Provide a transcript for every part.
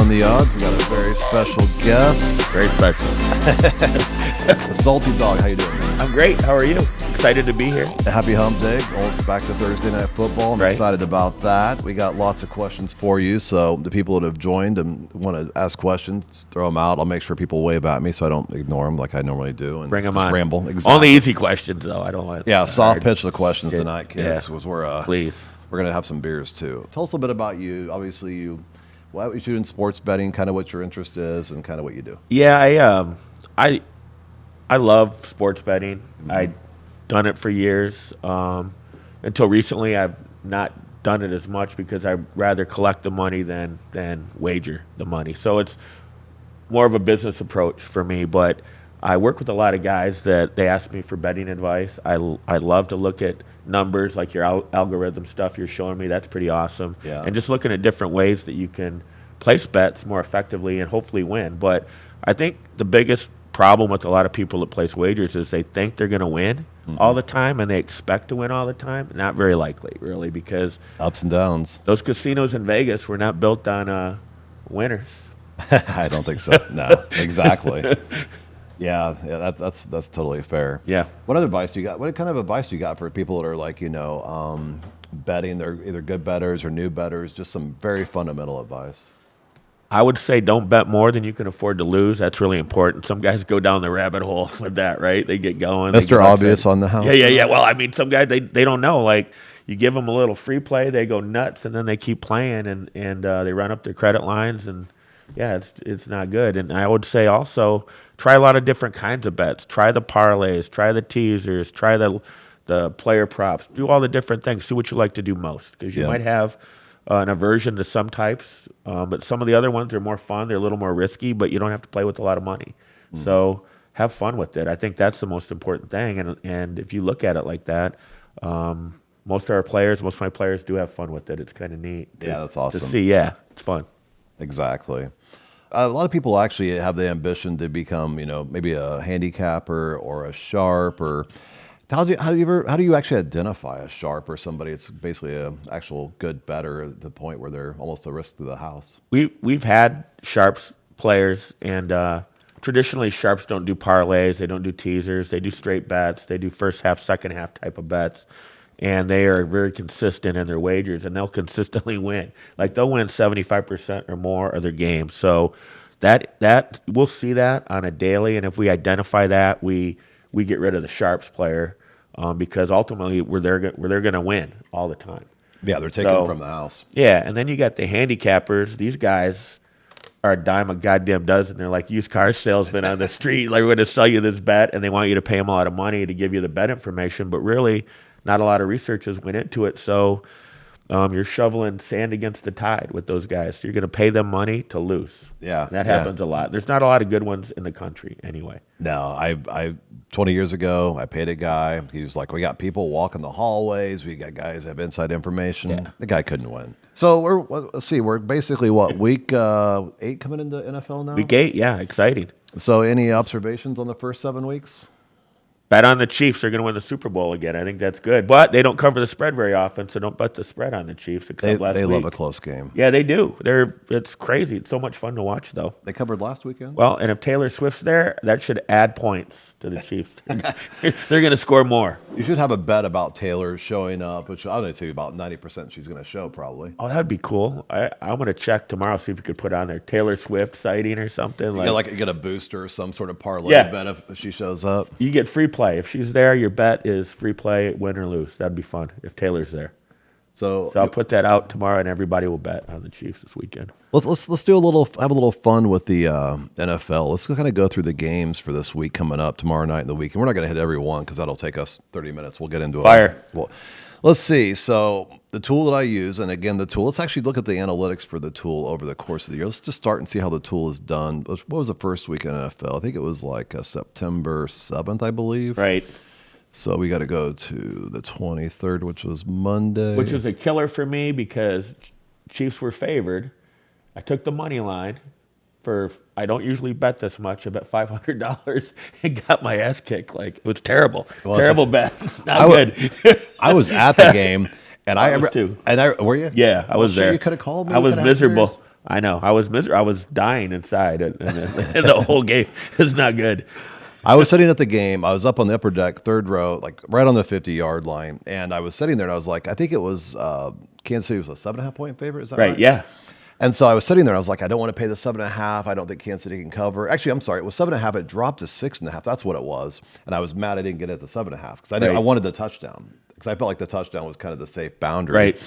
On the Odds. We got a very special guest. Very special. The Salty Dog. How you doing, man? I'm great. How are you? Excited to be here. Happy Hump Day. Almost back to Thursday Night Football. I'm excited about that. We got lots of questions for you. So the people that have joined and want to ask questions, throw them out. I'll make sure people wave at me so I don't ignore them like I normally do. And bring them just on. Ramble. Exactly. Only easy questions, though. I don't want. Yeah, soft pitch the questions tonight, kids. Yeah. Please. We're gonna have some beers too. Tell us a little bit about you. Obviously, what you do in sports betting, kind of what your interest is, and kind of what you do. Yeah, I love sports betting. Mm-hmm. I've done it for years. Until recently, I've not done it as much because I'd rather collect the money than wager the money. So it's more of a business approach for me. But I work with a lot of guys that they ask me for betting advice. I love to look at numbers like your algorithm stuff you're showing me. That's pretty awesome. Yeah. And just looking at different ways that you can place bets more effectively and hopefully win. But I think the biggest problem with a lot of people that place wagers is they think they're going to win all the time and they expect to win all the time. Not very likely, really, because ups and downs. Those casinos in Vegas were not built on winners. I don't think so. No, exactly. Yeah, that's totally fair. Yeah. What other advice do you got? What kind of advice do you got for people that are like, betting? They're either good bettors or new bettors. Just some very fundamental advice. I would say don't bet more than you can afford to lose. That's really important. Some guys go down the rabbit hole with that, right? They get going. Mr. Obvious on the house. Yeah. Well, I mean, some guys, they don't know. Like, you give them a little free play, they go nuts, and then they keep playing, and they run up their credit lines, and yeah, it's not good. And I would say also try a lot of different kinds of bets. Try the parlays, try the teasers, try the player props. Do all the different things. See what you like to do most, because you might have an aversion to some types, but some of the other ones are more fun. They're a little more risky, but you don't have to play with a lot of money. So have fun with it. I think that's the most important thing. And if you look at it like that, most of my players do have fun with it. It's kind of neat. That's awesome. To see, it's fun. Exactly. A lot of people actually have the ambition to become, maybe a handicapper or a sharp. Or how do you actually identify a sharp or somebody that's basically an actual good bettor at the point where they're almost a risk to the house? We've had sharps players, and traditionally sharps don't do parlays, they don't do teasers, they do straight bets, they do first half, second half type of bets. And they are very consistent in their wagers, and they'll consistently win. Like, they'll win 75% or more of their games. So that we'll see that on a daily, and if we identify that, we get rid of the sharps player because ultimately they're going to win all the time. Yeah, they're taking from the house. Yeah, and then you got the handicappers. These guys are a dime a goddamn dozen. They're like used car salesmen on the street. Like, we're going to sell you this bet, and they want you to pay them a lot of money to give you the bet information, but really not a lot of research has went into it, so you're shoveling sand against the tide with those guys. You're going to pay them money to lose. Yeah, that happens a lot. There's not a lot of good ones in the country, anyway. No, I 20 years ago, I paid a guy. He was like, "We got people walking the hallways. We got guys that have inside information." Yeah. The guy couldn't win. So let's see. We're basically week 8 coming into NFL now. Week 8, yeah, exciting. So, any observations on the first 7 weeks? Bet on the Chiefs. They're going to win the Super Bowl again. I think that's good. But they don't cover the spread very often, so don't bet the spread on the Chiefs. Except last week. They love a close game. Yeah, they do. It's crazy. It's so much fun to watch, though. They covered last weekend? Well, and if Taylor Swift's there, that should add points to the Chiefs. They're going to score more. You should have a bet about Taylor showing up, which I would say about 90% she's going to show probably. Oh, that would be cool. I'm going to check tomorrow, see if you could put on there Taylor Swift sighting or something. You get a booster or some sort of parlay bet if she shows up. You get free play. If she's there, your bet is free play, win or lose. That'd be fun if Taylor's there. So I'll put that out tomorrow, and everybody will bet on the Chiefs this weekend. Let's do have a little fun with the NFL. Let's kind of go through the games for this week coming up tomorrow night and the weekend. We're not going to hit every one because that'll take us 30 minutes. We'll get into it. Well, let's see. So the tool that I use, and again, let's actually look at the analytics for the tool over the course of the year. Let's just start and see how the tool is done. What was the first week in NFL? I think it was like September 7th, I believe. Right. So we got to go to the 23rd, which was Monday. Which was a killer for me because Chiefs were favored. I took the money line I don't usually bet this much. I bet $500 and got my ass kicked. Like, it was terrible. Terrible bet. Not good. I was at the game. And I was too. Were you? Yeah, I was there. You could have called me. I was miserable. I know. I was I was dying inside, and the whole game is not good. I was sitting at the game. I was up on the upper deck, third row, like right on the 50-yard line. And I was sitting there and I was like, I think it was Kansas City was a 7.5-point favorite. Is that right? Yeah. And so I was sitting there. I was like, I don't want to pay the 7.5. I don't think Kansas City can cover. Actually, I'm sorry. It was 7.5. It dropped to 6.5. That's what it was. And I was mad I didn't get it at the 7.5 because I wanted the touchdown because I felt like the touchdown was kind of the safe boundary. Right.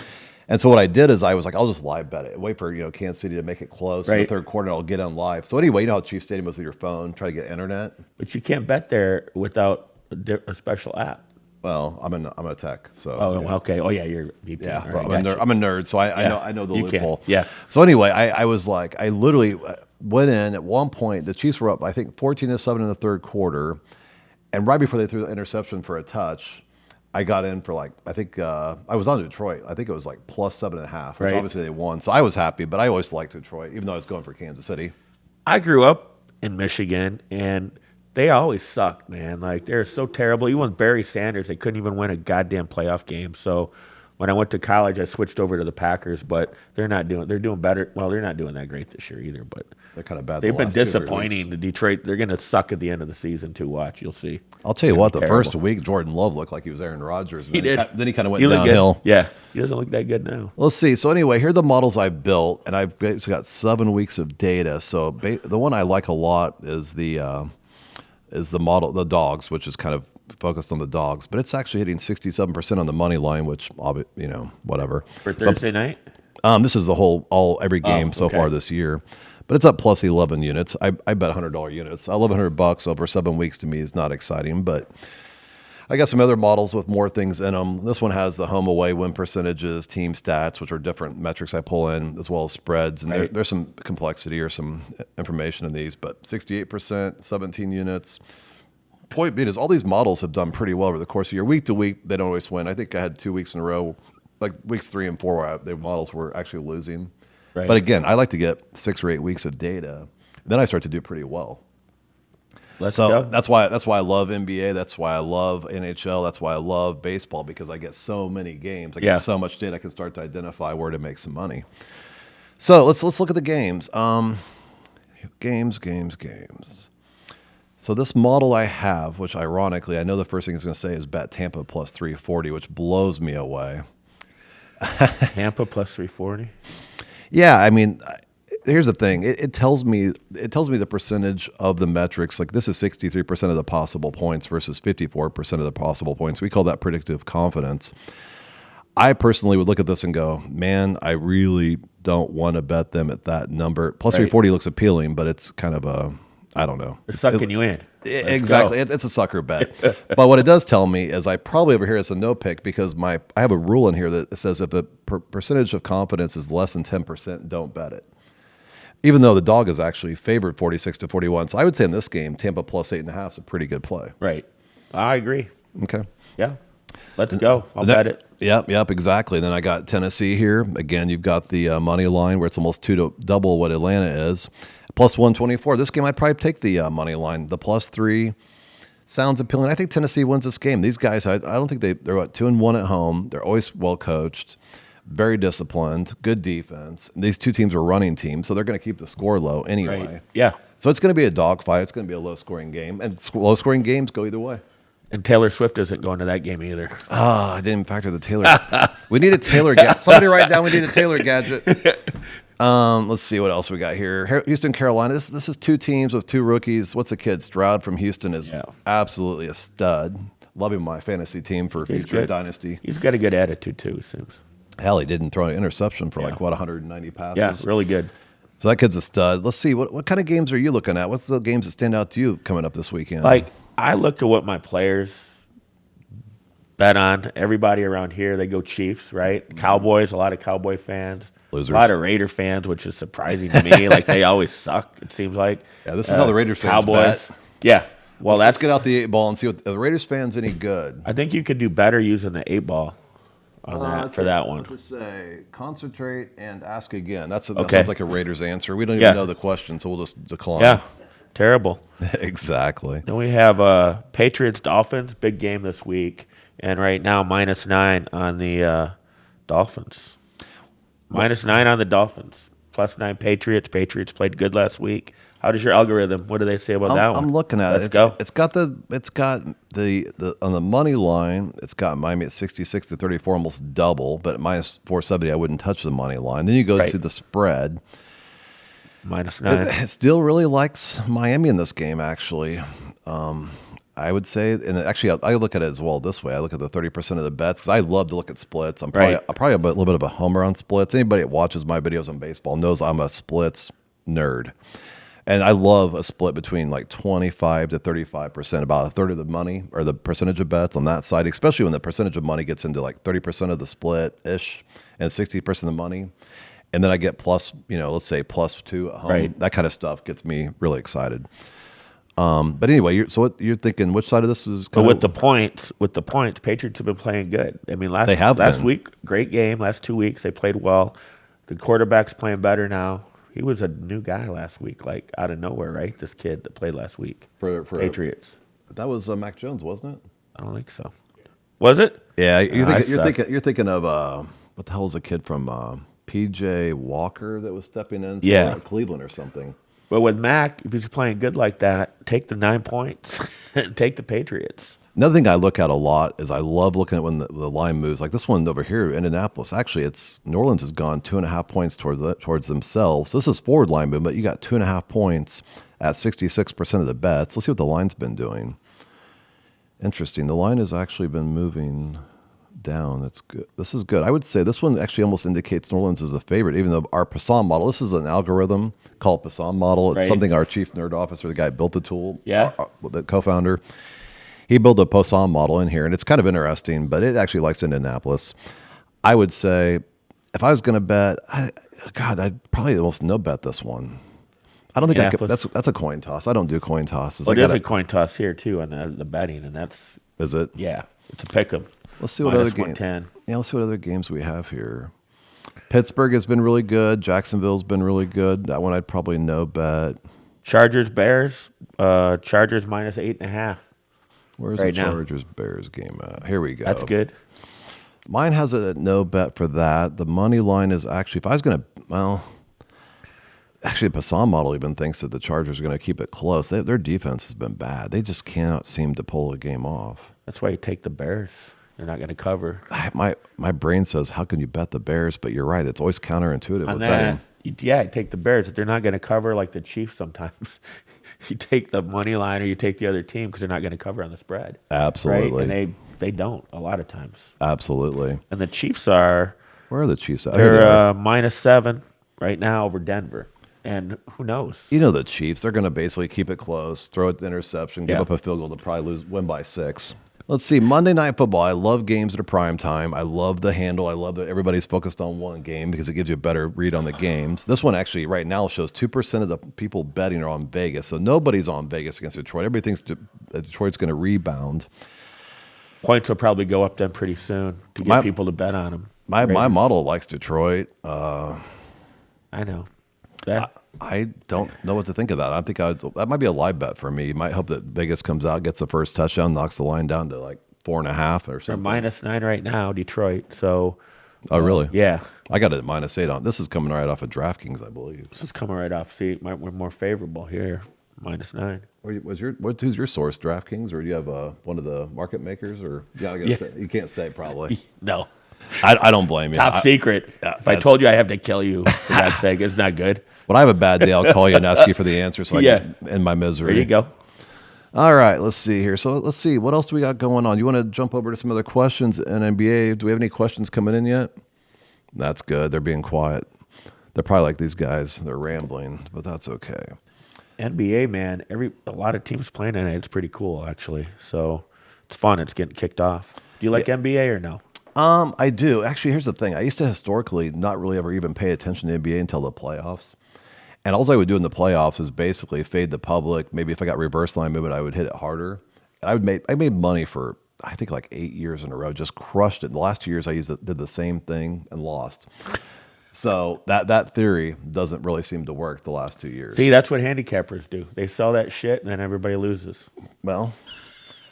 And so what I did is I was like, I'll just live bet it. Wait for Kansas City to make it close. In the Right. third quarter, I'll get on live. So anyway, you know how Chiefs Stadium was with your phone, try to get internet. But you can't bet there without a special app. Well, I'm a tech, so. Oh, okay. Oh, yeah, you're VP. Yeah, All right, I'm a nerd, so I know the You can. loophole. Yeah. So anyway, I was like, I literally went in at one point. The Chiefs were up, I think, 14-7 in the third quarter, and right before they threw the interception for a touch, I got in for like I think I was on Detroit. I think it was like plus 7.5, which Right. obviously they won. So I was happy, but I always liked Detroit, even though I was going for Kansas City. I grew up in Michigan, and they always sucked, man. Like, they're so terrible. Even with Barry Sanders, they couldn't even win a goddamn playoff game. So when I went to college, I switched over to the Packers, but they're doing better. Well, they're not doing that great this year either, but They're kind of bad. they've the been last 2 or 3 disappointing. weeks. The Detroit, they're going to suck at the end of the season too. Watch, you'll see. I'll tell you what, the terrible. first week, Jordan Love looked like he was Aaron Rodgers. And He did. Then he kind of went He looked good. downhill. Yeah, he doesn't look that good now. Let's see. So anyway, here are the models I built, and I've basically got 7 weeks of data. So the one I like a lot is the model, the dogs, which is kind of focused on the dogs, but it's actually hitting 67% on the money line, which whatever. For Thursday night? This is every game so okay. far this year, but it's up plus 11 units. I bet $100 units. $1,100 over 7 weeks to me is not exciting, but I got some other models with more things in them. This one has the home away win percentages, team stats, which are different metrics I pull in, as well as spreads. And Right. there's some complexity or some information in these, but 68%, 17 units. Point being is all these models have done pretty well over the course of your week to week. They don't always win. I think I had 2 weeks in a row, like weeks 3 and 4, where the models were actually losing. Right. But again, I like to get 6 or 8 weeks of data. Then I start to do pretty well. Let's So go. that's why I love NBA. That's why I love NHL. That's why I love baseball, because I get so many games. I get Yeah. so much data. I can start to identify where to make some money. So let's look at the games. Games. So this model I have, which ironically I know the first thing it's going to say is bet Tampa plus 340, which blows me away. Tampa plus 340. Yeah, I mean, here's the thing. It tells me the percentage of the metrics. Like, this is 63% of the possible points versus 54% of the possible points. We call that predictive confidence. I personally would look at this and go, man, I really don't want to bet them at that number. Plus Right. 340 looks appealing, but it's kind of I don't know. They're sucking you in. Let's Exactly. go. It's a sucker bet. But what it does tell me is I probably over here is a no pick, because I have a rule in here that says if the percentage of confidence is less than 10%, don't bet it. Even though the dog is actually favored 46-41. So I would say in this game, Tampa plus 8.5 is a pretty good play. Right. I agree. Okay. Yeah. Let's go. I'll bet it. Yep, exactly. Then I got Tennessee here. Again, you've got the money line where it's almost double what Atlanta is. Plus 124. This game, I'd probably take the money line. The plus 3 sounds appealing. I think Tennessee wins this game. These guys, I don't think they're 2-1 at home. They're always well coached, very disciplined, good defense. And these two teams are running teams, so they're going to keep the score low anyway. Right. Yeah. So it's going to be a dogfight. It's going to be a low-scoring game. And low-scoring games go either way. And Taylor Swift isn't going to that game either. I didn't factor the Taylor. We need a Taylor gadget. Somebody write down we need a Taylor gadget. Let's see what else we got here. Houston, Carolina. This is 2 teams with 2 rookies. What's the kid? Stroud from Houston is absolutely a stud. Love him on my fantasy team for future dynasty. He's got a good attitude too, it seems. Hell, he didn't throw an interception for 190 passes. Yeah, really good. So that kid's a stud. Let's see. What kind of games are you looking at? What's the games that stand out to you coming up this weekend? Like, I look at what my players bet on. Everybody around here, they go Chiefs, right? Cowboys, a lot of Cowboy fans. Losers. A lot of Raider fans, which is surprising to me. Like, they always suck, it seems like. Yeah, this is how the Raiders fans Cowboys. bet. Yeah. Well, Let's get out the 8 ball and see what the Raiders fans any good. I think you could do better using the 8 ball on that for that one. What's it say? Concentrate and ask again. That Okay. sounds like a Raiders answer. We don't even Yeah. know the question, so we'll just decline. Yeah. Terrible. Exactly. Then we have Patriots Dolphins, big game this week, and right now -9 on the Dolphins. -9 on the Dolphins. +9 Patriots. Patriots played good last week. How does your algorithm? What do they say about that one? I'm looking at Let's it. go. It's got the on the money line. It's got Miami at 66 to 34, almost double. But at minus 470, I wouldn't touch the money line. Then you go Right. to the spread. -9. It still really likes Miami in this game. Actually, I would say, and actually, I look at it as well this way. I look at the 30% of the bets because I love to look at splits. I'm probably a little bit of a homer on splits. Anybody that watches my videos on baseball knows I'm a splits nerd. And I love a split between like 25 to 35%, about a third of the money or the percentage of bets on that side, especially when the percentage of money gets into like 30% of the split-ish and 60% of the money. And then I get plus, let's say +2 at home. Right. That kind of stuff gets me really excited. But anyway, what you're thinking, which side of this is But with the points, Patriots have been playing good. I mean, last been. week, great game. Last 2 weeks, they played well. The quarterback's playing better now. He was a new guy last week, like out of nowhere, right? This kid that played last week for Patriots. That was Mac Jones, wasn't it? I don't think so. Was it? Yeah, you're thinking of what the hell was the kid from PJ Walker that was stepping in for Cleveland or something. But with Mac, if he's playing good like that, take the 9 points and take the Patriots. Another thing I look at a lot is I love looking at when the line moves. Like this one over here, Indianapolis. Actually, New Orleans has gone 2.5 points towards themselves. This is forward line movement. You got 2.5 points at 66% of the bets. Let's see what the line's been doing. Interesting. The line has actually been moving down. That's good. This is good. I would say this one actually almost indicates New Orleans is the favorite, even though our Poisson model, this is an algorithm called Poisson model. It's something our chief nerd officer, the guy who built the tool, the co-founder, he built a Poisson model in here, and it's kind of interesting, but it actually likes Indianapolis. I would say if I was going to bet, I'd probably almost no bet this one. I don't think I could. That's a coin toss. I don't do coin tosses. Well, there's a coin toss here too on the betting, and that's is it? Yeah, it's a pick 'em. Let's see what other games. Yeah, let's see what other games we have here. Pittsburgh has been really good. Jacksonville's been really good. That one I'd probably no bet. Chargers Bears. Chargers -8.5. Where's the Chargers Bears game at? Here we go. That's good. Mine has a no bet for that. The money line is actually, if I was going to, actually, the Poisson model even thinks that the Chargers are going to keep it close. Their defense has been bad. They just cannot seem to pull a game off. That's why you take the Bears. They're not going to cover. My brain says, how can you bet the Bears? But you're right. It's always counterintuitive with betting. Yeah, take the Bears. If they're not going to cover like the Chiefs sometimes, you take the money line or you take the other team because they're not going to cover on the spread. Absolutely. Right? And they don't a lot of times. Absolutely. And the Chiefs are... Where are the Chiefs at? They're -7 right now over Denver. And who knows? The Chiefs, they're going to basically keep it close, throw it to interception, give up a field goal to probably win by 6. Let's see, Monday Night Football. I love games that are prime time. I love the handle. I love that everybody's focused on one game because it gives you a better read on the games. This one actually right now shows 2% of the people betting are on Vegas. So nobody's on Vegas against Detroit. Everybody thinks Detroit's going to rebound. Points will probably go up then pretty soon to get people to bet on them. My model likes Detroit. I know. I don't know what to think of that. I think that might be a live bet for me. You might hope that Vegas comes out, gets the first touchdown, knocks the line down to like 4.5 or something. They're -9 right now, Detroit. So. Oh, really? Yeah. I got it at -8 on. This is coming right off of DraftKings, I believe. This is coming right off. See, we're more favorable here, -9. Who's your source, DraftKings, or do you have one of the market makers, or you can't say probably? No. I don't blame you. Top secret. If I told you, I have to kill you. For God's sake, it's not good. When I have a bad day, I'll call you and ask you for the answer so I can end my misery. There you go. All right, let's see here. So let's see. What else do we got going on? You want to jump over to some other questions in NBA? Do we have any questions coming in yet? That's good. They're being quiet. They're probably like these guys. They're rambling, but that's okay. NBA, man. A lot of teams playing in it. It's pretty cool, actually. So it's fun. It's getting kicked off. Do you like NBA or no? I do. Actually, here's the thing. I used to historically not really ever even pay attention to NBA until the playoffs. And all I would do in the playoffs is basically fade the public. Maybe if I got reverse line movement, I would hit it harder. And I made money for, I think, like 8 years in a row. Just crushed it. The last 2 years, I did the same thing and lost. So that theory doesn't really seem to work the last 2 years. See, that's what handicappers do. They sell that shit, and then everybody loses. Well,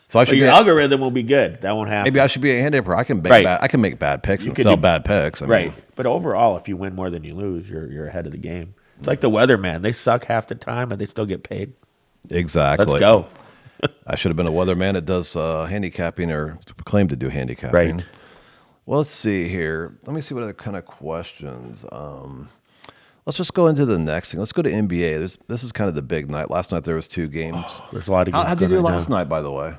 So I But should your be, algorithm will be good. That won't happen. maybe I should be a handicapper. I can make Right. bad, I can make bad picks and could sell do- bad picks. I mean, Right. But overall, if you win more than you lose, you're ahead of the game. It's like the weatherman. They suck half the time, and they still get paid. exactly. Let's go. I should have been a weatherman that does handicapping or claim to do handicapping. Right. Well, let's see here. Let me see what other kind of questions. Let's just go into the next thing. Let's go to NBA. This is kind of the big night. Last night there was 2 games. There's a lot of games. How did you do going right last now. night, by the way?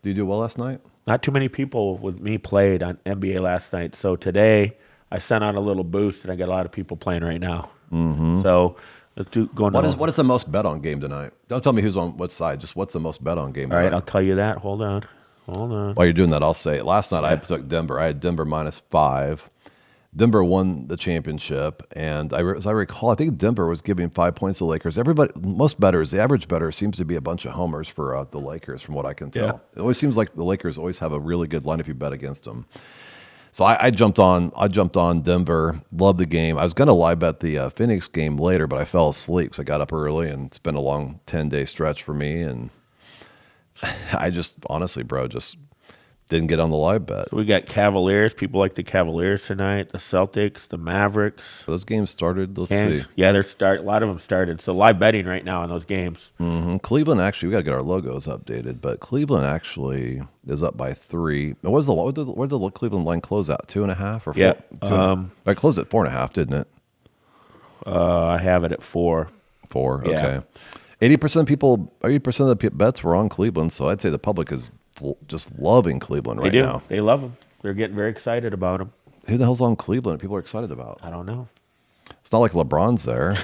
Did you do well last night? Not too many people with me played on NBA last night. So today I sent out a little boost, and I got a lot of people playing right now. Mm-hmm. So let's do going. What is the most bet on game tonight? Don't tell me who's on what side. Just what's the most bet on game All right, tonight? I'll tell you that. Hold on. While you're doing that, I'll say it. Last night I took Denver. I had Denver -5. Denver won the championship, and as I recall, I think Denver was giving 5 points to the Lakers. Everybody, most bettors, the average bettor seems to be a bunch of homers for the Lakers, from what I can tell. Yeah. It always seems like the Lakers always have a really good line if you bet against them. So I jumped on Denver. Loved the game. I was going to live bet the Phoenix game later, but I fell asleep because I got up early, and it's been a long 10-day stretch for me, and I just honestly, bro, just didn't get on the live bet. So we got Cavaliers. People like the Cavaliers tonight. The Celtics, the Mavericks. Those games started. Let's Kings. see. Yeah, a lot of them started. So live betting right now on those games. Cleveland actually, we got to get our logos updated, but Cleveland actually is up by 3. Where did the Cleveland line close out? 2.5 or 4? Yeah, 2.5? I closed at 4.5, didn't it? I have it at 4. 4. Yeah. Okay. 80% of the bets were on Cleveland, so I'd say the public is just loving Cleveland right They do. now. They love them. They're getting very excited about them. Who the hell's on Cleveland? People are excited about. I don't know. It's not like LeBron's there.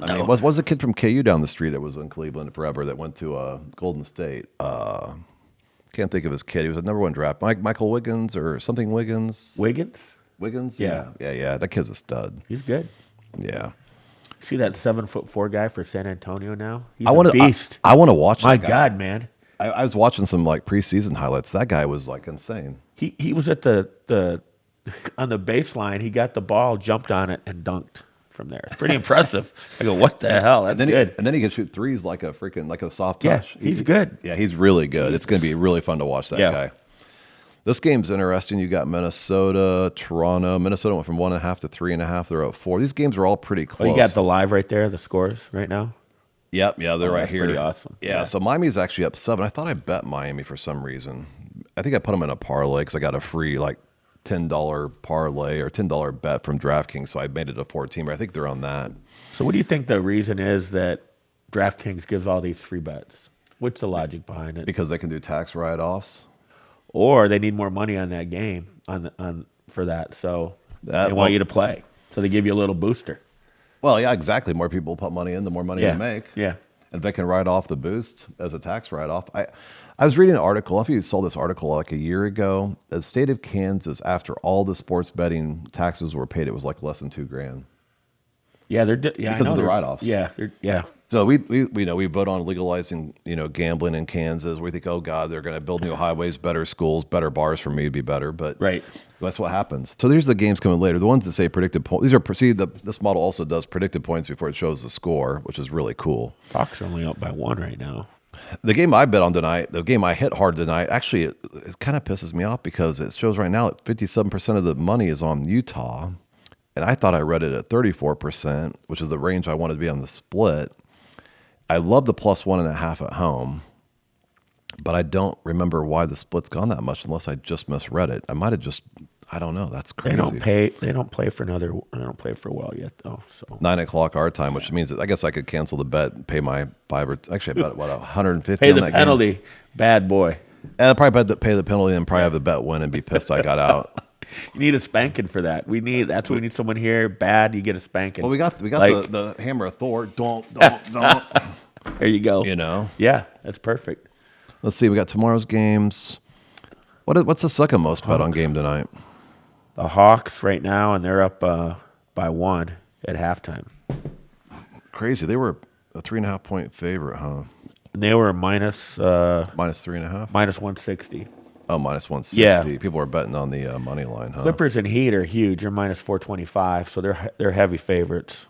I mean, was a kid from KU down the street that was in Cleveland forever that went to Golden State. Can't think of his kid. He was a #1 draft. Michael Wiggins or something Wiggins. Wiggins? Wiggins? Yeah. Yeah. That kid's a stud. He's good. Yeah. See that 7'4" guy for San Antonio now? He's I want a to. beast. I want to watch. My that guy. God, man. I was watching some like preseason highlights. That guy was like insane. He was at the on the baseline. He got the ball, jumped on it, and dunked from there. It's pretty impressive. I go, what the hell? That's good. And then he can shoot threes like a soft Yeah, touch. he's good. Yeah, he's really good. It's going to be really fun to watch that Yeah. guy. This game's interesting. You got Minnesota, Toronto. Minnesota went from 1.5 to 3.5. They're up 4. These games are all pretty Oh, close. you got the live right there, the scores right now. Yep, yeah, they're right that's here. pretty awesome. Yeah, Yeah. so Miami's actually up 7. I thought I bet Miami for some reason. I think I put them in a parlay because I got a free like $10 parlay or $10 bet from DraftKings, so I made it a 4-teamer. I think they're on that. So what do you think the reason is that DraftKings gives all these free bets? What's the logic behind it? Because they can do tax write-offs. Or they need more money on that game for that, so they want you to play. So they give you a little booster. Well, yeah, exactly. More people put money in, the more money Yeah. they make. Yeah. And if they can write off the boost as a tax write-off. I was reading an article. I don't know if you saw this article like a year ago. The state of Kansas, after all the sports betting taxes were paid, it was like less than $2,000. Yeah, Because of the write-offs. Yeah, yeah. So we vote on legalizing gambling in Kansas. We think, oh God, they're going to build new highways, better schools, better bars for me to be better. But Right. that's what happens. So there's the games coming later. The ones that say predicted points. This model also does predicted points before it shows the score, which is really cool. Talk's only up by 1 right now. The game I bet on tonight, the game I hit hard tonight, actually it kind of pisses me off because it shows right now that 57% of the money is on Utah, and I thought I read it at 34%, which is the range I wanted to be on the split. I love the +1.5 at home, but I don't remember why the split's gone that much unless I just misread it. I might have just, I don't know. That's crazy. They don't play for a while yet though. So 9:00 our time, which means that I guess I could cancel the bet and pay my actually I bet 150 pay on the that penalty, game. bad boy. And I'd probably pay the penalty and probably have the bet win and be pissed I got out. You need a spanking for that. That's what we need someone here. Bad, you get a spanking. Well, we got Like- the hammer of Thor. Don't. There you go. Yeah, that's perfect. Let's see. We got tomorrow's games. What's the second most bet on game tonight? The Hawks right now, and they're up by 1 at halftime. Crazy. They were a 3.5 point favorite, huh? And they were minus -3.5. minus 160. Oh, -160. Yeah. People are betting on the money line, huh? Clippers and Heat are huge. They're minus 425, so they're heavy favorites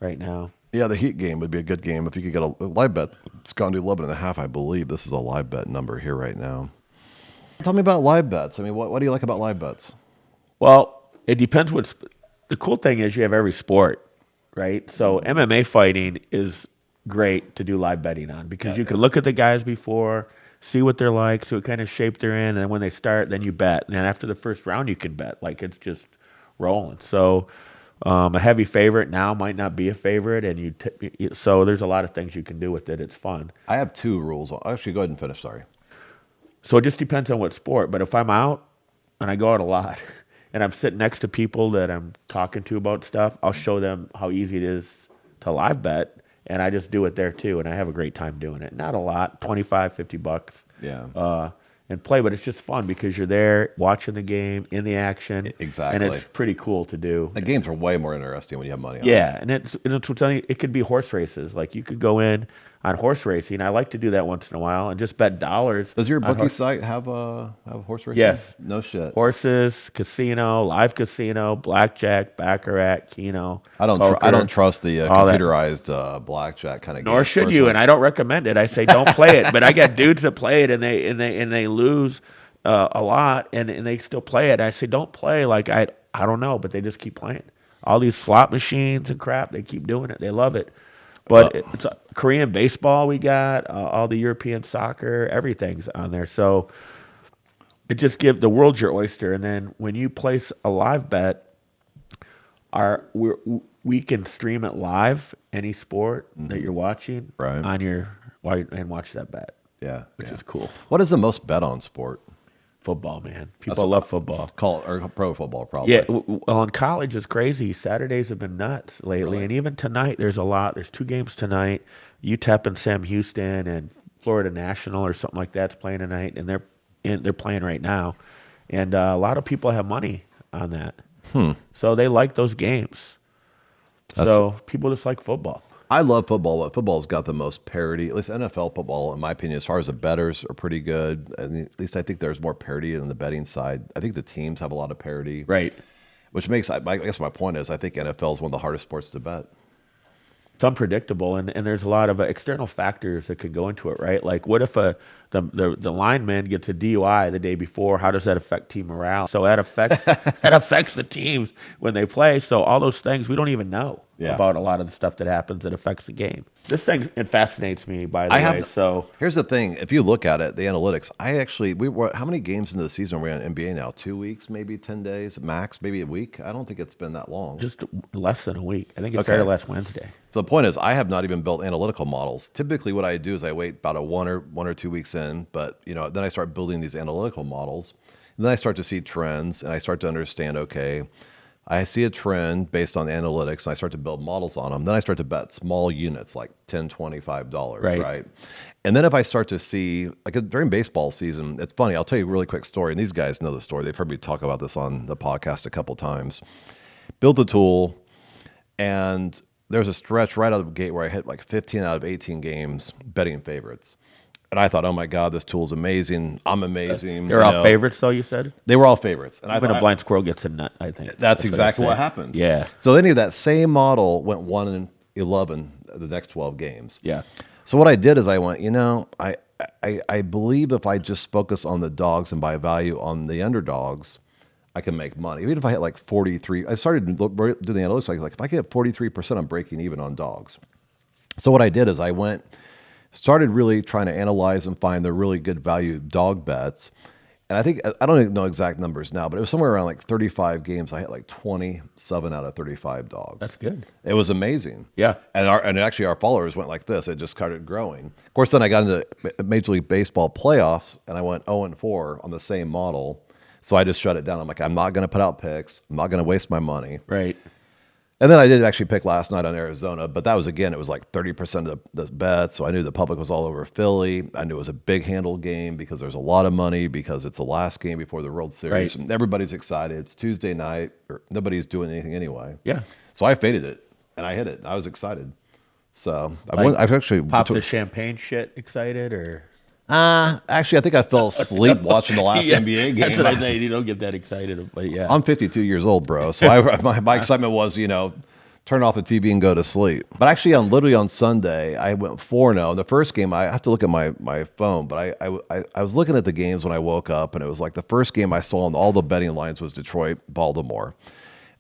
right now. Yeah, the Heat game would be a good game if you could get a live bet. It's gone to 11.5, I believe. This is a live bet number here right now. Tell me about live bets. I mean, what do you like about live bets? Well, it depends the cool thing is you have every sport, right? So MMA fighting is great to do live betting on because you can look at the guys before, see what they're like, see what kind of shape they're in, and then when they start, then you bet. And then after the first round, you can bet. Like, it's just rolling. So a heavy favorite now might not be a favorite, and so there's a lot of things you can do with it. It's fun. I have 2 rules. Actually, go ahead and finish. Sorry. So it just depends on what sport. But if I'm out, and I go out a lot, and I'm sitting next to people that I'm talking to about stuff, I'll show them how easy it is to live bet, and I just do it there too, and I have a great time doing it. Not a lot, $25, $50. Yeah. And play, but it's just fun because you're there watching the game, in the action. Exactly. And it's pretty cool to do. The games are way more interesting when you have money on Yeah, and it's it could be horse races. Like, you could go in on horse racing. I like to do that once in a while and just bet dollars. Does your bookie site have horse racing? Yes. No shit. Horses, casino, live casino, blackjack, baccarat, keno. I don't trust the computerized blackjack kind of game. Nor should you, and I don't recommend it. I say don't play it. But I got dudes that play it and they lose a lot and they still play it. I say don't play. Like, I don't know, but they just keep playing. All these slot machines and crap, they keep doing it. They love it. But it's Korean baseball we got, all the European soccer, everything's on there. So it just the world's your oyster. And then when you place a live bet, we can stream it live, any sport that you're watching, right, on and watch that bet. Yeah, which is cool. What is the most bet on sport? Football, man. People love football. Or pro football, probably. Yeah, well, in college, it's crazy. Saturdays have been nuts lately. Really? And even tonight, there's a lot. There's 2 games tonight. UTEP and Sam Houston and Florida National or something like that's playing tonight, and they're playing right now. And a lot of people have money on that. So they like those games. So people just like football. I love football, but football's got the most parity. At least NFL football, in my opinion, as far as the bettors are pretty good. And at least I think there's more parity on the betting side. I think the teams have a lot of parity. Right. Which makes, I guess my point is, I think NFL is one of the hardest sports to bet. It's unpredictable, and there's a lot of external factors that could go into it, right? Like, what if the lineman gets a DUI the day before? How does that affect team morale? So that affects the teams when they play. So all those things we don't even know about a lot of the stuff that happens that affects the game. This thing, it fascinates me, by the way. So here's the thing: if you look at it, the analytics. We were how many games into the season are we on NBA now? 2 weeks, maybe 10 days max, maybe a week. I don't think it's been that long. Just less than a week. I think it started last Wednesday. So the point is, I have not even built analytical models. Typically, what I do is I wait about one or 2 weeks in, but then I start building these analytical models, and then I start to see trends, and I start to understand. Okay, I see a trend based on analytics, and I start to build models on them. Then I start to bet small units like $10, $25, right? And then if I start to see, like during baseball season, it's funny. I'll tell you a really quick story, and these guys know the story. They've heard me talk about this on the podcast a couple times. Build the tool, and there's a stretch right out of the gate where I hit like 15 out of 18 games betting favorites. And I thought, oh my God, this tool's amazing. I'm amazing. They're all favorites, though, you said? They were all favorites. And Even a blind squirrel gets a nut, I think. That's exactly what happens. Yeah. So any of that same model went 1-11 the next 12 games. Yeah. So what I did is I went, I believe if I just focus on the dogs and buy value on the underdogs, I can make money. Even if I hit like 43, I started to do the analytics. I was like, if I get 43%, I'm breaking even on dogs. So what I did is I started really trying to analyze and find the really good value dog bets. And I don't even know exact numbers now, but it was somewhere around like 35 games. I hit like 27 out of 35 dogs. That's good. It was amazing. Yeah. And actually our followers went like this. It just started growing. Of course, then I got into Major League Baseball playoffs, and I went 0-4 on the same model. So I just shut it down. I'm like, I'm not going to put out picks. I'm not going to waste my money. Right. And then I did actually pick last night on Arizona, but that was, again, it was like 30% of the bet. So I knew the public was all over Philly. I knew it was a big handle game because there's a lot of money because it's the last game before the World Series. Right. And everybody's excited. It's Tuesday night. Nobody's doing anything anyway. Yeah. So I faded it and I hit it. I was excited. So I've actually popped the champagne shit excited or? Actually, I think I fell asleep watching the last NBA game. That's what I think. You don't get that excited, but yeah. I'm 52 years old, bro. So my excitement was, turn off the TV and go to sleep. But actually, literally on Sunday, I went 4-0. The first game, I have to look at my phone, but I was looking at the games when I woke up, and it was like the first game I saw on all the betting lines was Detroit, Baltimore.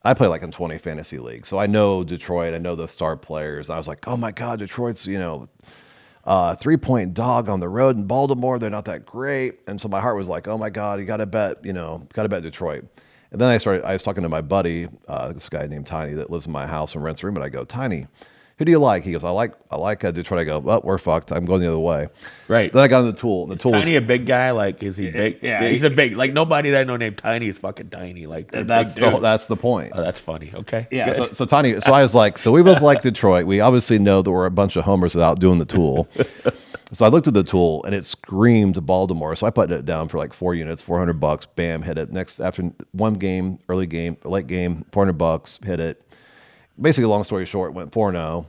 I play like in 20 fantasy leagues, so I know Detroit. I know the star players. And I was like, oh my God, Detroit's 3-point dog on the road in Baltimore. They're not that great, and so my heart was like, oh my God, you got to bet Detroit. And then I was talking to my buddy, this guy named Tiny that lives in my house and rents a room, and I go, Tiny, who do you like? He goes, I like Detroit. I go, well, we're fucked. I'm going the other way. Right. Then I got on the tool. And the tool Tiny, a big guy? Like, is he big? Yeah, he's a big. Like, nobody that I know named Tiny is fucking tiny. Like, that's the point. Oh, that's funny. Okay. Yeah. So Tiny. So I was like, so we both like Detroit. We obviously know that we're a bunch of homers without doing the tool. So I looked at the tool and it screamed Baltimore. So I put it down for like 4 units, $400. Bam, hit it. Next, after one game, early game, late game, $400, hit it. Basically, long story short, went 4-0.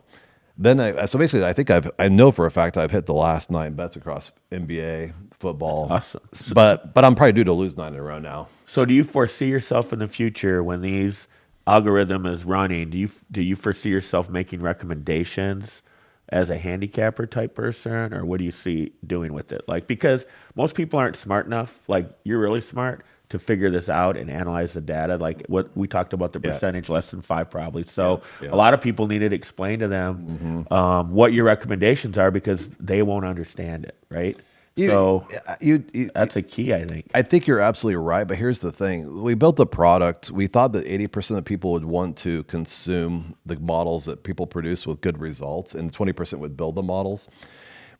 Then so basically, I think I know for a fact I've hit the last 9 bets across NBA, football. That's awesome. But I'm probably due to lose 9 in a row now. So do you foresee yourself in the future when these algorithm is running? Do you foresee yourself making recommendations as a handicapper type person, or what do you see doing with it? Like, because most people aren't smart enough. Like, you're really smart to figure this out and analyze the data. Like what we talked about, the percentage, less than 5 probably. So a lot of people need it explained to them what your recommendations are, because they won't understand it, right? That's a key, I think. I think you're absolutely right, but here's the thing. We built the product. We thought that 80% of people would want to consume the models that people produce with good results, and 20% would build the models.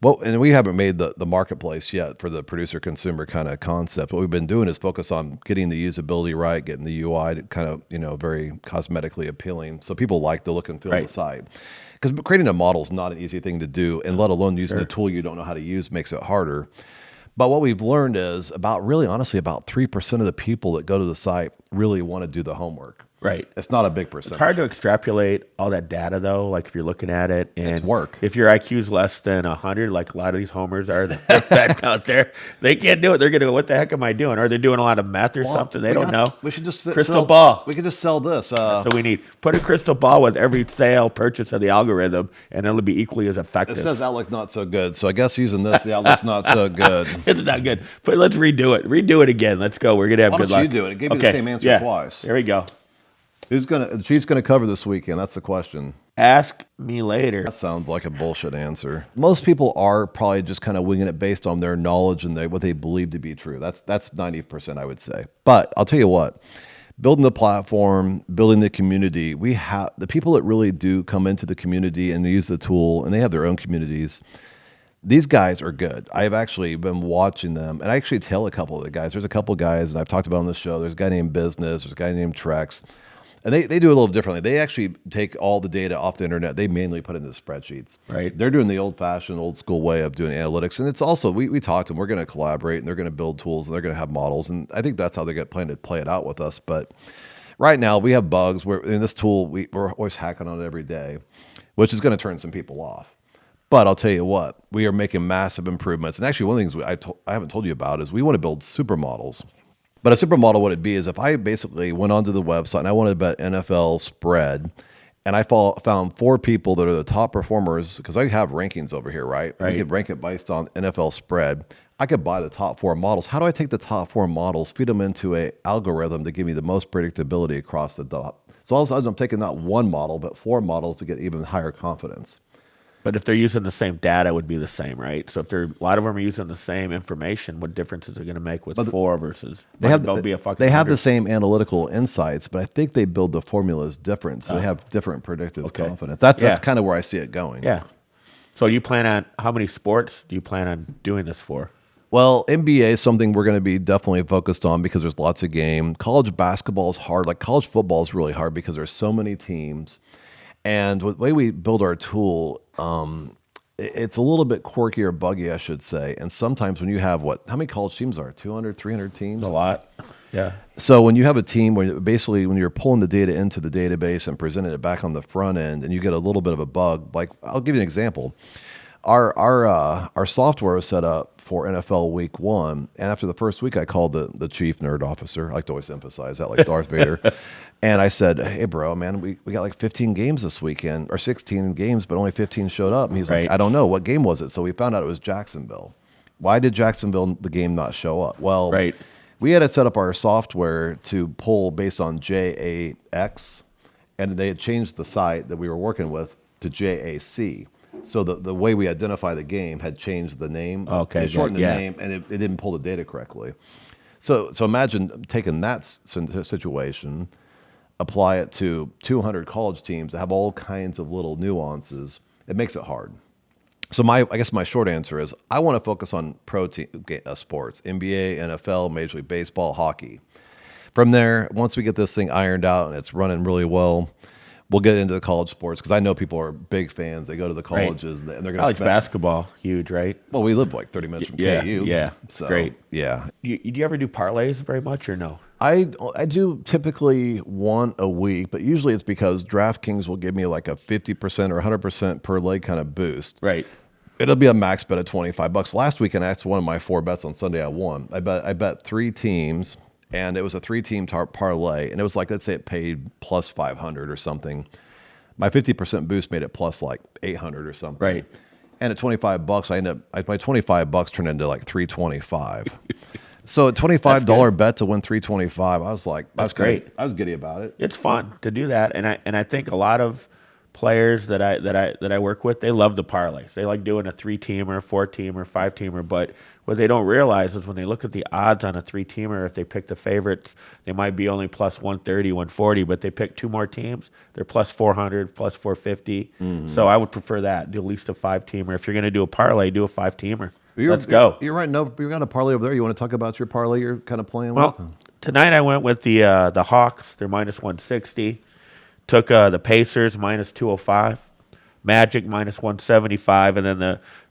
Well, and we haven't made the marketplace yet for the producer-consumer kind of concept. What we've been doing is focus on getting the usability right, getting the UI to kind of, very cosmetically appealing, so people like the look and feel of the site. Because creating a model is not an easy thing to do, and let alone using a tool you don't know how to use makes it harder. But what we've learned is about 3% of the people that go to the site really want to do the homework. Right. It's not a big percentage. It's hard to extrapolate all that data, though. Like, if you're looking at it, and it's work. If your IQ is less than 100, like a lot of these homers are back out there, they can't do it. They're going to go, what the heck am I doing? Are they doing a lot of math or something? They don't know. We should just crystal ball. We could just sell this. So we need put a crystal ball with every sale purchase of the algorithm, and it'll be equally as effective. It says Outlook not so good, so I guess using this, the Outlook's not so good. It's not good. But let's redo it. Redo it again. Let's go. We're gonna have good luck. Why don't you do it? It gave me the same answer twice. There we go. She's gonna cover this weekend? That's the question. Ask me later. That sounds like a bullshit answer. Most people are probably just kind of winging it based on their knowledge and what they believe to be true. That's 90%, I would say. But I'll tell you what, building the platform, building the community, we have the people that really do come into the community and use the tool, and they have their own communities. These guys are good. I've actually been watching them, and I actually tell a couple of the guys. There's a couple of guys, and I've talked about on the show. There's a guy named Business. There's a guy named Trex. And they do it a little differently. They actually take all the data off the internet. They manually put it into spreadsheets. Right. They're doing the old-fashioned, old-school way of doing analytics. And it's also, we talked to them. We're going to collaborate, and they're going to build tools, and they're going to have models. And I think that's how they plan to play it out with us. But right now, we have bugs. In this tool, we're always hacking on it every day, which is going to turn some people off. But I'll tell you what, we are making massive improvements. And actually, one of the things I haven't told you about is we want to build supermodels. But a supermodel, what it'd be is if I basically went onto the website and I wanted to bet NFL spread, and I found 4 people that are the top performers, because I have rankings over here, right? We could rank it based on NFL spread. I could buy the top 4 models. How do I take the top 4 models, feed them into an algorithm to give me the most predictability across the top? So all of a sudden, I'm taking not 1 model, but 4 models to get even higher confidence. But if they're using the same data, it would be the same, right? So if a lot of them are using the same information, what difference is it going to make with 4 versus they have the same analytical insights, but I think they build the formulas different, so they have different predictive confidence. That's kind of where I see it going. Yeah. So you plan on how many sports do you plan on doing this for? Well, NBA is something we're going to be definitely focused on because there's lots of game. College basketball is hard. Like college football is really hard because there's so many teams. And the way we build our tool, it's a little bit quirky or buggy, I should say. And sometimes when you have how many college teams are? 200, 300 teams? A lot. Yeah. So when you have a team where basically when you're pulling the data into the database and presenting it back on the front end and you get a little bit of a bug, like I'll give you an example. Our software was set up for NFL Week 1, and after the first week, I called the chief nerd officer. I like to always emphasize that, like Darth Vader. And I said, "Hey, bro, man, we got like 15 games this weekend, or 16 games, but only 15 showed up." And he's like, "I don't know. What game was it?" So we found out it was Jacksonville. Why did Jacksonville, the game, not show up? Well, we had to set up our software to pull based on JAX, and they had changed the site that we were working with to JAC. So the way we identify the game had changed the name. Okay, they shortened the name, and it didn't pull the data correctly. So imagine taking that situation, apply it to 200 college teams that have all kinds of little nuances. It makes it hard. So I guess my short answer is I want to focus on pro sports, NBA, NFL, Major League Baseball, hockey. From there, once we get this thing ironed out and it's running really well, we'll get into the college sports because I know people are big fans. They go to the colleges and they're going to college basketball, huge, right? Well, we live like 30 minutes from KU. Yeah, so, great. Yeah. Do you ever do parlays very much or no? I do typically one a week, but usually it's because DraftKings will give me like a 50% or 100% per leg kind of boost. Right. It'll be a max bet of $25. Last weekend, that's one of my 4 bets on Sunday. I won. I bet 3 teams, and it was a 3-team parlay, and it was like, let's say it paid plus 500 or something. My 50% boost made it plus like 800 or something. Right. And at $25, my $25 turned into like $325. So a $25 bet to win $325, I was like, that's great. I was giddy about it. It's fun to do that, and I think a lot of players that I work with, they love the parlays. They like doing a 3-teamer, 4-teamer, 5-teamer. But what they don't realize is when they look at the odds on a 3-teamer, if they pick the favorites, they might be only plus 130, 140. But they pick 2 more teams, they're plus 400, plus 450. Mm-hmm. So I would prefer that. Do at least a 5-teamer. If you're going to do a parlay, do a 5-teamer. Let's go. You're right. No, you got a parlay over there. You want to talk about your parlay you're kind of playing with? Well, tonight I went with the Hawks. They're minus 160. Took the Pacers minus 205, Magic minus 175, and then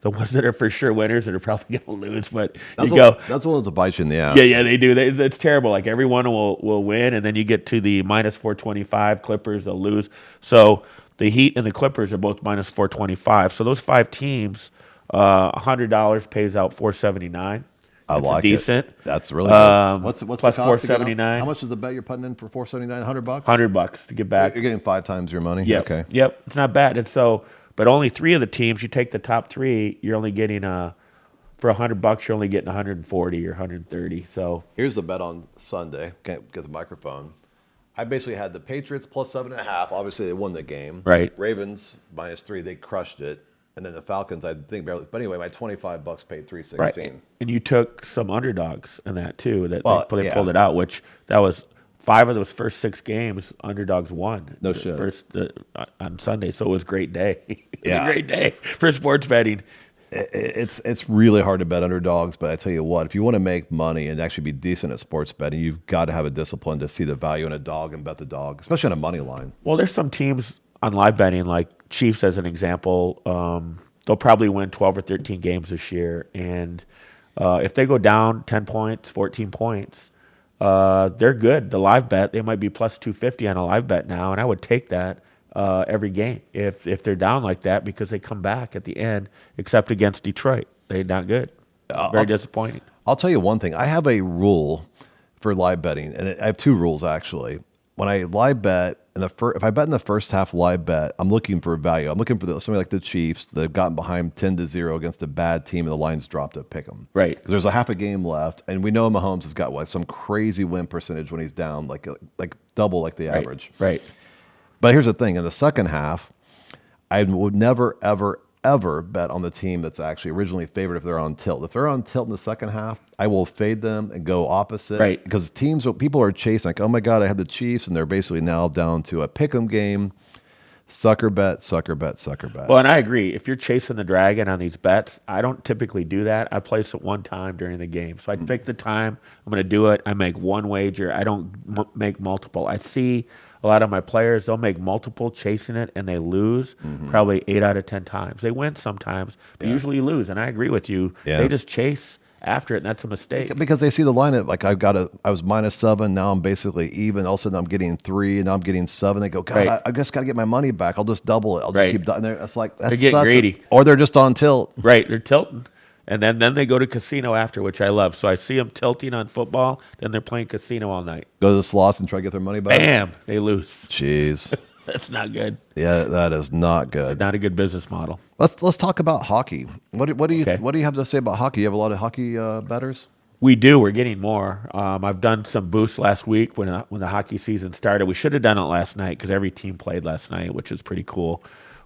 the ones that are for sure winners that are probably going to lose. But that's one to bite you in the ass. Yeah, they do. It's terrible. Like everyone will win, and then you get to the minus 425 Clippers, they'll lose. So the Heat and the Clippers are both minus 425. So those 5 teams, $100 pays out 479. I like decent. It. That's really good. What's plus the cost 479? How much is the bet you're putting in for 479? $100? $100 to get back. So you're getting 5 times your money. Yep. Okay. Yep. It's not bad. And so, but only 3 of the teams. You take the top 3, you're only getting for $100, you're only getting 140 or 130. So here's the bet on Sunday. Can't get the microphone. I basically had the Patriots plus 7.5. Obviously, they won the game. Right. Ravens minus 3. They crushed it. And then the Falcons, I think barely. But anyway, my $25 paid $316. Right. And you took some underdogs in that too. They pulled it out, which that was 5 of those first 6 games. Underdogs won. No shit. On Sunday, so it was a great day. It was a great day for sports betting. It's really hard to bet underdogs, but I tell you what, if you want to make money and actually be decent at sports betting, you've got to have a discipline to see the value in a dog and bet the dog, especially on a money line. Well, there's some teams on live betting, like Chiefs as an example, they'll probably win 12 or 13 games this year. And if they go down 10 points, 14 points, they're good. The live bet, they might be plus 250 on a live bet now, and I would take that every game if they're down like that because they come back at the end, except against Detroit. They're not good. Very disappointing. I'll tell you one thing. I have a rule for live betting, and I have 2 rules actually. When I live bet, if I bet in the first half live bet, I'm looking for value. I'm looking for somebody like the Chiefs that have gotten behind 10-0 against a bad team and the line's dropped to pick them. Right. There's a half a game left, and we know Mahomes has got some crazy win percentage when he's down, like double like the average. Right. But here's the thing: in the second half, I would never, ever bet on the team that's actually originally favored if they're on tilt. If they're on tilt in the second half, I will fade them and go opposite. Right. Because people are chasing, like, oh my God, I had the Chiefs, and they're basically now down to a pick'em game. Sucker bet, sucker bet, sucker bet. Well, and I agree. If you're chasing the dragon on these bets, I don't typically do that. I place it one time during the game. So I pick the time. I'm going to do it. I make one wager. I don't make multiple. I see a lot of my players, they'll make multiple chasing it, and they lose probably 8 out of 10 times. They win sometimes, but usually lose. And I agree with you. Yeah. They just chase after it, and that's a mistake. Because they see the line at like I was -7, now I'm basically even. All of a sudden I'm getting 3, and now I'm getting 7. They go, God, Right. I just got to get my money back. I'll just double it. I'll just Right. keep. It's like that's getting greedy. or they're just on tilt. Right, they're tilting. And then they go to casino after, which I love. So I see them tilting on football, then they're playing casino all night. Go to the slots and try to get their money back. Bam, they lose. Jeez. That's not good. Yeah, that is not good. Not a good business model. Let's talk about hockey. What do you Okay. what do you have to say about hockey? You have a lot of hockey bettors? We do. We're getting more. I've done some boosts last week when the hockey season started. We should have done it last night because every team played last night, which is pretty cool.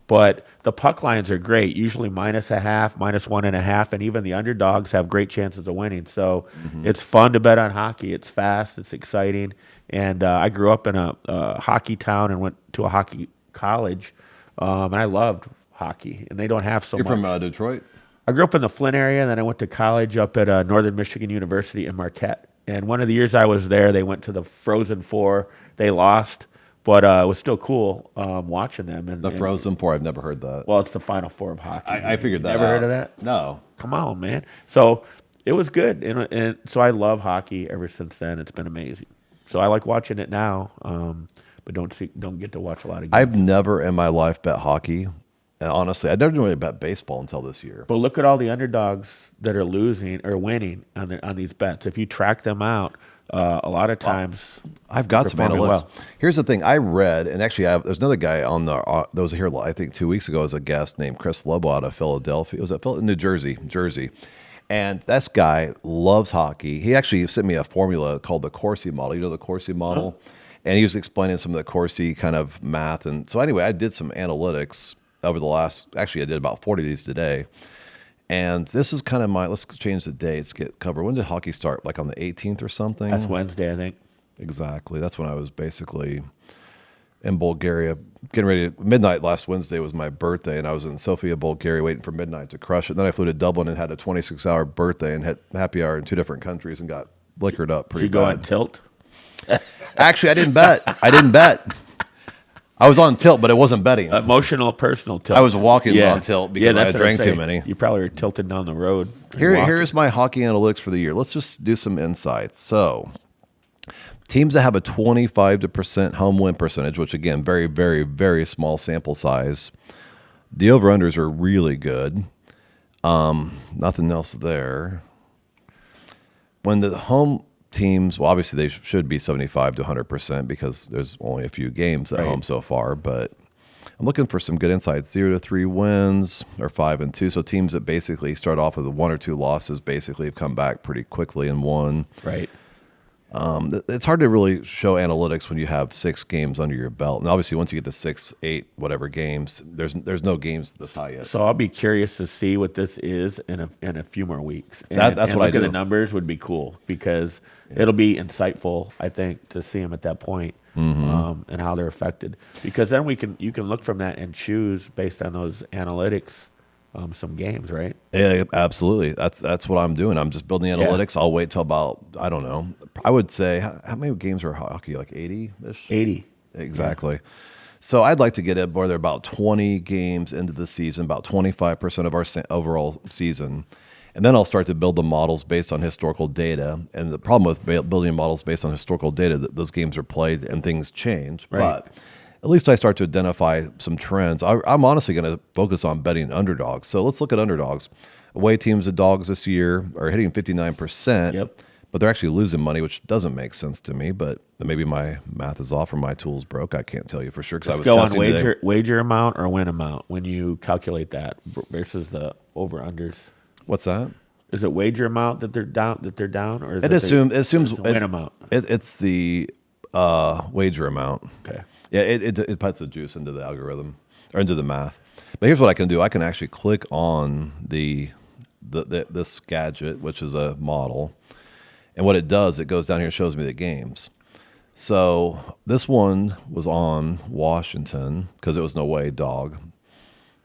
But the puck lines are great, usually -0.5, -1.5, and even the underdogs have great chances of winning. So it's fun to bet on hockey. It's fast, it's exciting. And I grew up in a hockey town and went to a hockey college, and I loved hockey. And they don't have so You're much. from Detroit? I grew up in the Flint area, and then I went to college up at Northern Michigan University in Marquette. And one of the years I was there, they went to the Frozen Four. They lost. But it was still cool watching them. And The Frozen Four, I've never heard that. Well, it's the Final Four of hockey. I figured that Never out. heard of that? No. Come on, man. So it was good. And so I love hockey ever since then. It's been amazing. So I like watching it now, but don't get to watch a lot of games. I've never in my life bet hockey. And honestly, I never really bet baseball until this year. But look at all the underdogs that are losing or winning on these bets. If you track them out, a lot of times I've got some performing analytics. well. Here's the thing. I read, and actually there's another guy on the that was here, I think 2 weeks ago as a guest named Chris Lobo out of Philadelphia. Was it New Jersey? And this guy loves hockey. He actually sent me a formula called the Corsi model. You know the Corsi model? And he was explaining some of the Corsi kind of math. And so anyway, I did some analytics over the I did about 40 of these today. And this is kind of let's change the dates, get covered. When did hockey start? Like on the 18th or something? That's Wednesday, I think. Exactly. That's when I was basically in Bulgaria, getting ready. Midnight last Wednesday was my birthday, and I was in Sofia, Bulgaria, waiting for midnight to crush it. Then I flew to Dublin and had a 26-hour birthday and had happy hour in 2 different countries and got liquored up pretty Did you go bad. on tilt? Actually, I didn't bet. I was on tilt, but it wasn't betting. Emotional, personal tilt. I was walking on tilt because I that's what drank I'm too saying. many. You probably were tilted down the road. Here's my hockey analytics for the year. Let's just do some insights. So, teams that have a 25% home win percentage, which again, very, very, very small sample size. The over-unders are really good. Nothing else there. When the home teams, well, obviously they should be 75 to 100% because there's only a few games at home so far, but I'm looking for some good insights. 0 to 3 wins or 5 and 2. So teams that basically start off with 1 or 2 losses basically have come back pretty quickly and won. Right. It's hard to really show analytics when you have 6 games under your belt. And obviously once you get to 6, 8, whatever games, there's no games this high yet. So I'll be curious to see what this is in a few more weeks. And, That's and what I look at do. the numbers would be cool because it'll be insightful, I think, to see them at that point, and how they're affected. Because then you can look from that and choose based on those analytics some games, right? Yeah, absolutely. That's what I'm doing. I'm just building analytics. I'll wait till about, I don't know. I would say, how many games are hockey? Like 80-ish? 80. Exactly. Yeah. So I'd like to get it where they're about 20 games into the season, about 25% of our overall season. And then I'll start to build the models based on historical data. And the problem with building models based on historical data, that those games are played and things change. Right. But at least I start to identify some trends. I'm honestly going to focus on betting underdogs. So let's look at underdogs. Away teams of dogs this year are hitting 59%. Yep. But they're actually losing money, which doesn't make sense to me. But maybe my math is off or my tool's broke. I can't tell you for sure because I was Go on testing today. wager amount or win amount when you calculate that versus the over-unders. What's that? Is it wager amount that they're down, or is It assumes it's win amount? It's the wager amount. Okay. Yeah, it puts the juice into the algorithm or into the math. But here's what I can do. I can actually click on this gadget, which is a model, and what it does, it goes down here and shows me the games. So this one was on Washington because it was an away dog.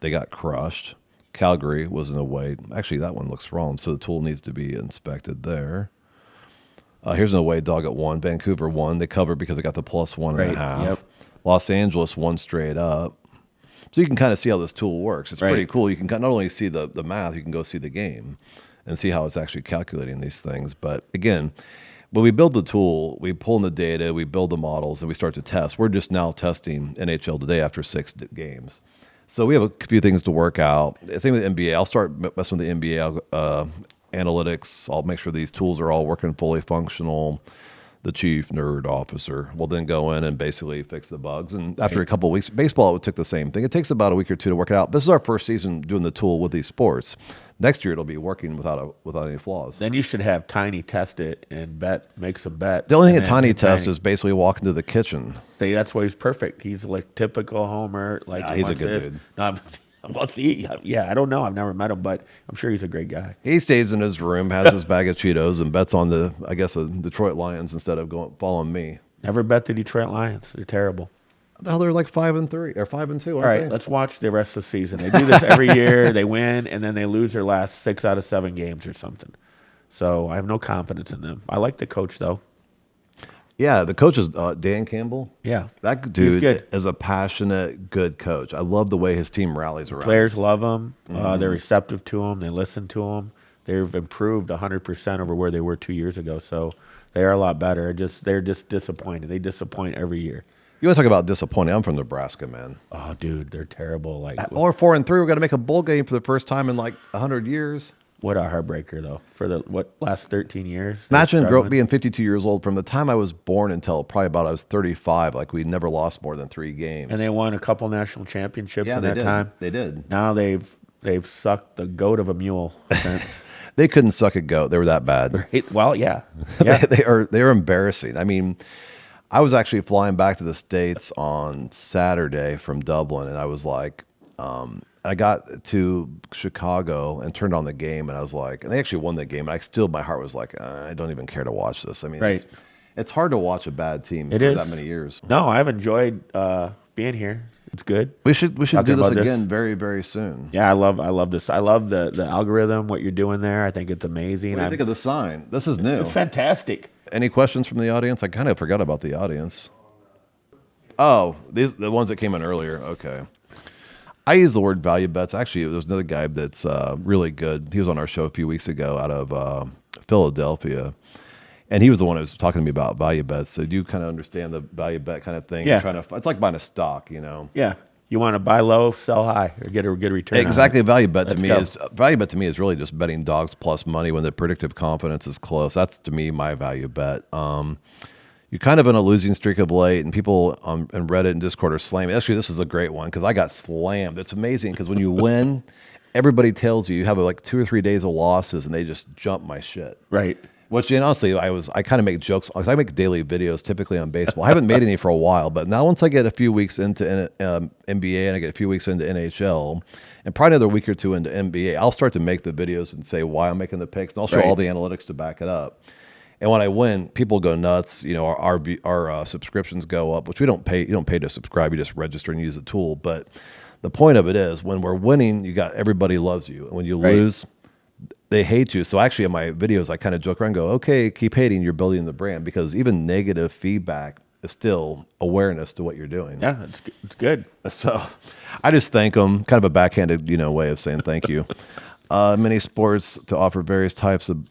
They got crushed. Calgary was an away. Actually, that one looks wrong, so the tool needs to be inspected there. Here's an away dog at 1. Vancouver won. They covered because they got the plus 1.5. Yep. Los Angeles won straight up. So you can kind of see how this tool works. It's pretty cool. You can not only see the math, you can go see the game. and see how it's actually calculating these things. But again, when we build the tool, we pull in the data, we build the models, and we start to test. We're just now testing NHL today after 6 games. So we have a few things to work out. Same with the NBA. I'll start messing with the NBA analytics. I'll make sure these tools are all working fully functional. The chief nerd officer will then go in and basically fix the bugs. And after a couple of weeks, baseball, it took the same thing. It takes about a week or two to work it out. This is our first season doing the tool with these sports. Next year, it'll be working without any flaws. Then you should have Tiny test it and make some bets. The only thing a Tiny test is basically walk into the kitchen. See, that's why he's perfect. He's like typical Homer. Like he's a good dude. No, well, see, yeah, I don't know. I've never met him, but I'm sure he's a great guy. He stays in his room, has his bag of Cheetos, and bets on the Detroit Lions instead of following me. Never bet the Detroit Lions. They're terrible. Hell, they're like 5-3 or 5-2. All right, let's watch the rest of the season. They do this every year. They win, and then they lose their last 6 out of 7 games or something. So I have no confidence in them. I like the coach, though. Yeah, the coach is Dan Campbell. Yeah. That dude is a passionate, good coach. I love the way his team rallies around. Players love him. They're receptive to him. They listen to him. They've improved 100% over where they were 2 years ago. So they are a lot better. They're just disappointed. They disappoint every year. You want to talk about disappointing? I'm from Nebraska, man. Oh, dude, they're terrible. Or 4-3. We're going to make a bowl game for the first time in like 100 years. What a heartbreaker, though, for the last 13 years. Imagine being 52 years old from the time I was born until probably about I was 35. Like we never lost more than 3 games. And they won a couple national championships in that time. They did. Now they've sucked the goat of a mule since. They couldn't suck a goat. They were that bad. Right? Well, yeah. they are embarrassing. I mean, I was actually flying back to the States on Saturday from Dublin, and I was like, I got to Chicago and turned on the game, and I was like, and they actually won the game, and my heart was like, I don't even care to watch this. I mean, right. It's hard to watch a bad team for that many years. No, I've enjoyed being here. It's good. We should do this again very, very soon. Yeah, I love this. I love the algorithm, what you're doing there. I think it's amazing. What do you think of the sign? This is new. It's fantastic. Any questions from the audience? I kind of forgot about the audience. Oh, the ones that came in earlier. Okay. I use the word value bets. Actually, there's another guy that's really good. He was on our show a few weeks ago out of Philadelphia. And he was the one who was talking to me about value bets. So do you kind of understand the value bet kind of thing? Yeah. It's like buying a stock, you know? Yeah. You want to buy low, sell high, or get a good return. Exactly. Value bet to me is really just betting dogs plus money when the predictive confidence is close. That's to me my value bet. You're kind of in a losing streak of late, and people on Reddit and Discord are slamming. Actually, this is a great one because I got slammed. It's amazing because when you win, everybody tells you have like 2 or 3 days of losses, and they just jump my shit. Right. Which, honestly, I kind of make jokes because I make daily videos typically on baseball. I haven't made any for a while, but now once I get a few weeks into NBA and I get a few weeks into NHL and probably another week or two into NBA, I'll start to make the videos and say why I'm making the picks, and I'll show all the analytics to back it up. And when I win, people go nuts. You know, our subscriptions go up, which we don't pay. You don't pay to subscribe. You just register and use the tool. But the point of it is, when we're winning, everybody loves you, and when you lose, they hate you. So actually in my videos, I kind of joke around and go, okay, keep hating, you're building the brand, because even negative feedback is still awareness to what you're doing. Yeah, it's good. So I just thank them, kind of a backhanded, way of saying thank you. Many sports to offer various types of.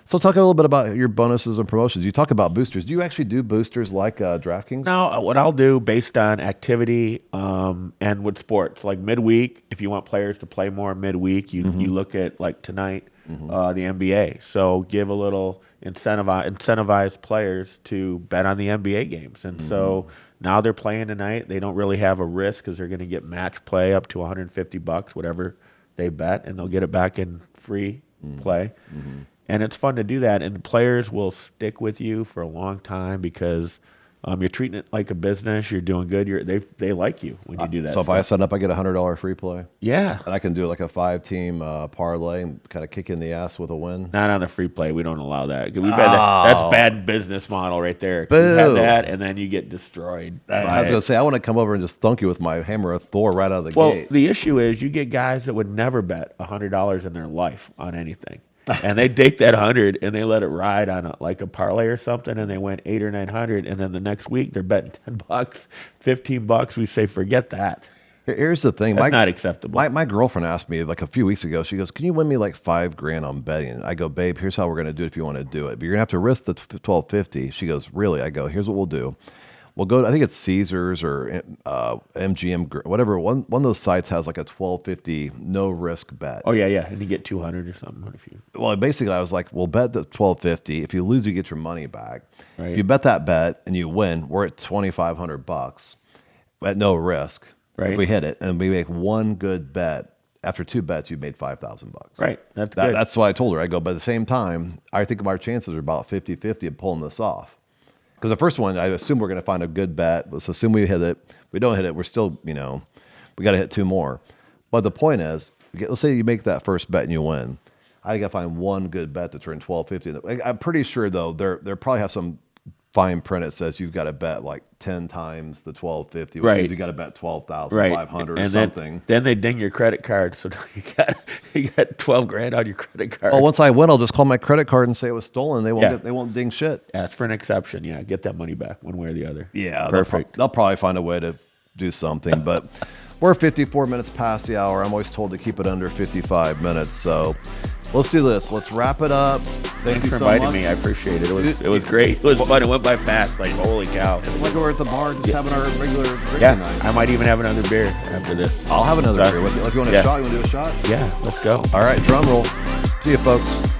So talk a little bit about your bonuses and promotions. You talk about boosters. Do you actually do boosters like DraftKings? No, what I'll do based on activity and with sports, like midweek, if you want players to play more midweek, you look at like tonight, the NBA. So give a little incentivize players to bet on the NBA games. And so now they're playing tonight. They don't really have a risk because they're going to get match play up to $150, whatever they bet, and they'll get it back in free play. And it's fun to do that, and the players will stick with you for a long time because you're treating it like a business. You're doing good. They like you when you do that. So if I sign up, I get $100 free play. Yeah, and I can do like a 5-team parlay and kind of kick you in the ass with a win. Not on the free play. We don't allow that. We've had that's bad business model right there. You have that, and then you get destroyed. I was going to say I want to come over and just thunk you with my hammer of Thor right out of the gate. Well, the issue is you get guys that would never bet $100 in their life on anything. And they take that 100 and they let it ride on a parlay or something, and they win 800 or 900, and then the next week they're betting $10, $15. We say forget that. Here's the thing. That's not acceptable. My girlfriend asked me like a few weeks ago, she goes, can you win me like $5,000 on betting? I go, babe, here's how we're going to do it if you want to do it. But you're going to have to risk the 1250. She goes, really? I go, here's what we'll do. We'll go to, I think it's Caesars or MGM, whatever. One of those sites has like a 1250 no risk bet. Oh, yeah, yeah. And you get 200 or something. What if you... Well, basically, I was like, we'll bet the 1250. If you lose, you get your money back. Right. If you bet that bet and you win, we're at $2,500 at no risk. Right. If we hit it and we make one good bet, after 2 bets, you made $5,000. Right. That's good. That's what I told her. I go, but at the same time, I think our chances are about 50-50 of pulling this off. Because the first one, I assume we're going to find a good bet. Let's assume we hit it. If we don't hit it, we're still, we got to hit 2 more. But the point is, let's say you make that first bet and you win. I got to find one good bet to turn 1250. I'm pretty sure, though, they probably have some fine print that says you've got to bet like 10 times the 1250, which means you got to bet 12,500 or something. Then they ding your credit card, so you got $12,000 on your credit card. Well, once I win, I'll just call my credit card and say it was stolen. They won't ding shit. Yeah, it's for an exception. Yeah, get that money back one way or the other. Yeah, perfect. They'll probably find a way to do something, but we're 54 minutes past the hour. I'm always told to keep it under 55 minutes, so let's do this. Let's wrap it up. Thanks for inviting me. I appreciate it. It was great. It was fun. It went by fast. Like, holy cow. It's like we're at the bar just having our regular drinking night. I might even have another beer after this. I'll have another beer with you. If you want a shot, you want to do a shot? Yeah, let's go. All right, drum roll. See you, folks.